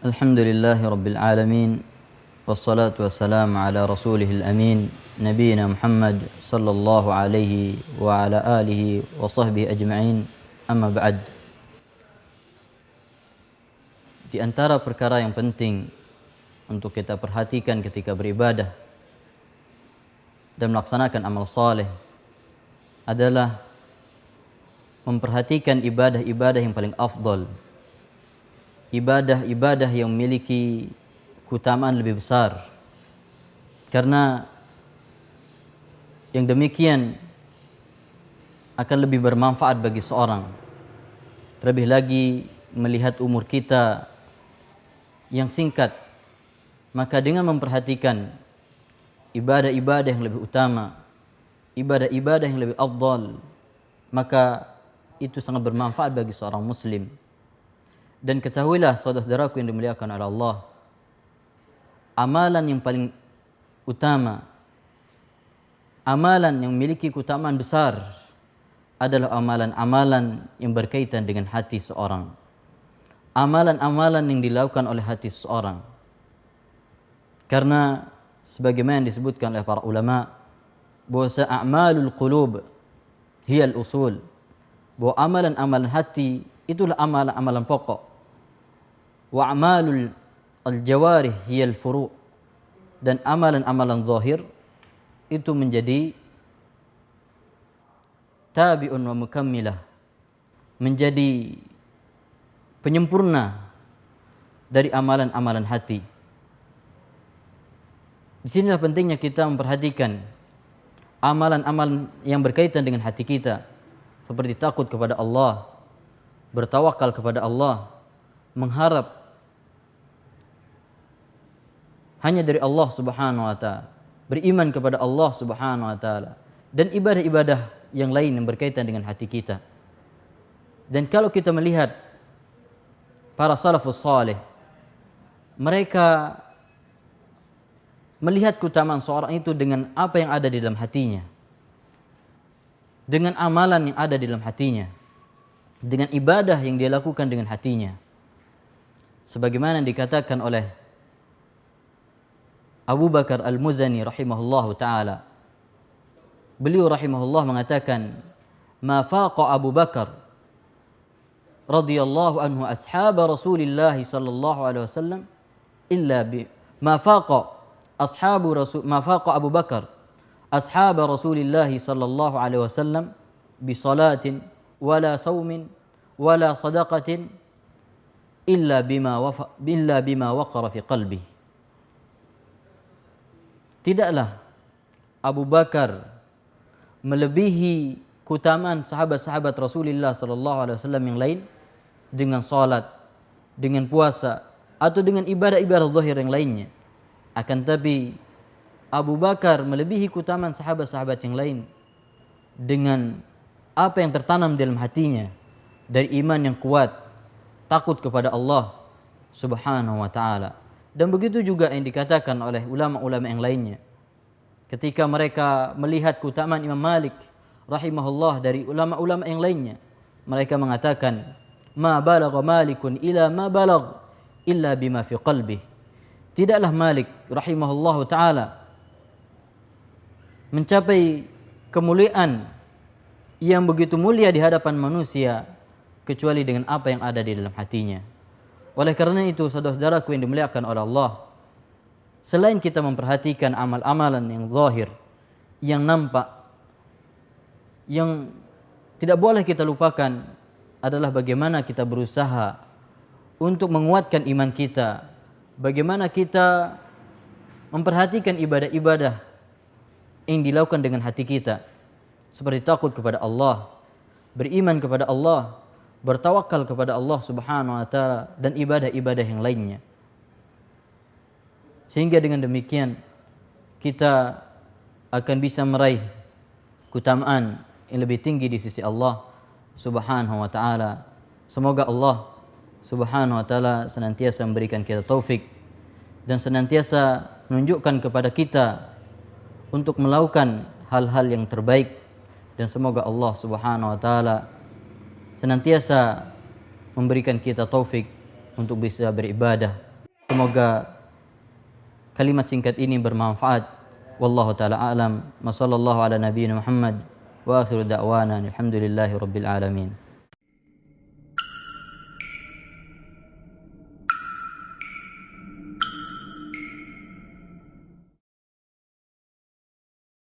Alhamdulillahi Rabbil Alamin. Wassalatu wassalamu ala rasulihil amin. Nabiina Muhammad sallallahu alaihi wa ala alihi wa sahbihi ajma'in. Amma ba'd. Di antara perkara yang penting untuk kita perhatikan ketika beribadah dan melaksanakan amal saleh adalah memperhatikan ibadah-ibadah yang paling afdal, ibadah-ibadah yang memiliki keutamaan lebih besar, karena yang demikian akan lebih bermanfaat bagi seorang. Terlebih lagi melihat umur kita yang singkat, maka dengan memperhatikan ibadah-ibadah yang lebih utama, ibadah-ibadah yang lebih afdal, maka itu sangat bermanfaat bagi seorang muslim. Dan ketahuilah saudara-saudaraku yang dimuliakan oleh Allah, amalan yang paling utama, amalan yang memiliki keutamaan besar adalah amalan-amalan yang berkaitan dengan hati seorang. Amalan-amalan yang dilakukan oleh hati seseorang. Karena sebagaimana disebutkan oleh para ulama, bahwa a'malul qulub hiyal usul, bahwa amalan-amalan hati itulah amalan-amalan pokok. Wa a'malul al-jawarih hiyal furu', dan amalan-amalan zahir itu menjadi tabi'un wa mukammilah, menjadi penyempurna dari amalan-amalan hati. Di sinilah pentingnya kita memperhatikan amalan-amalan yang berkaitan dengan hati kita, seperti takut kepada Allah, bertawakal kepada Allah, mengharap hanya dari Allah Subhanahu wa taala, beriman kepada Allah Subhanahu wa taala, dan ibadah-ibadah yang lain yang berkaitan dengan hati kita. Dan kalau kita melihat para salafus saleh, mereka melihat keutamaan seorang itu dengan apa yang ada di dalam hatinya, dengan amalan yang ada di dalam hatinya, dengan ibadah yang dia lakukan dengan hatinya. Sebagaimana dikatakan oleh Abu Bakar Al-Muzani rahimahullahu ta'ala, beliau rahimahullah mengatakan, ma faqa Abu Bakar radhiyallahu anhu ashab Rasulillah sallallahu alaihi wasallam illa bi ma faqa Abu Bakar ashab Rasulillah sallallahu alaihi wasallam bi salatin wala saumin wala sadaqatin illa bima waqara fi qalbi. Tidaklah Abu Bakar melebihi keutamaan sahabat-sahabat Rasulullah sallallahu alaihi wasallam yang lain dengan salat, dengan puasa, atau dengan ibadah-ibadah zahir yang lainnya. Akan tapi Abu Bakar melebihi keutamaan sahabat-sahabat yang lain dengan apa yang tertanam dalam hatinya dari iman yang kuat, takut kepada Allah Subhanahu wa taala. Dan begitu juga yang dikatakan oleh ulama-ulama yang lainnya. Ketika mereka melihat keutamaan Imam Malik rahimahullah dari ulama-ulama yang lainnya, mereka mengatakan, ma balagha Malikun ila ma balagh illa bima fi qalbih. Tidaklah Malik rahimahullah taala mencapai kemuliaan yang begitu mulia di hadapan manusia kecuali dengan apa yang ada di dalam hatinya. Oleh karena itu, saudara-saudaraku yang dimuliakan oleh Allah, selain kita memperhatikan amal-amalan yang zahir, yang nampak, yang tidak boleh kita lupakan adalah bagaimana kita berusaha untuk menguatkan iman kita, bagaimana kita memperhatikan ibadah-ibadah yang dilakukan dengan hati kita, seperti takut kepada Allah, beriman kepada Allah, bertawakal kepada Allah Subhanahu wa taala, dan ibadah-ibadah yang lainnya. Sehingga dengan demikian kita akan bisa meraih keutamaan yang lebih tinggi di sisi Allah Subhanahu wa taala. Semoga Allah Subhanahu wa taala senantiasa memberikan kita taufik dan senantiasa menunjukkan kepada kita untuk melakukan hal-hal yang terbaik, dan semoga Allah Subhanahu wa taala senantiasa memberikan kita taufik untuk bisa beribadah Semoga kalimat singkat ini bermanfaat. Wallahu taala a'lam. Wa sallallahu ala nabiyyina Muhammad wa akhiru da'wana alhamdulillahi rabbil alamin.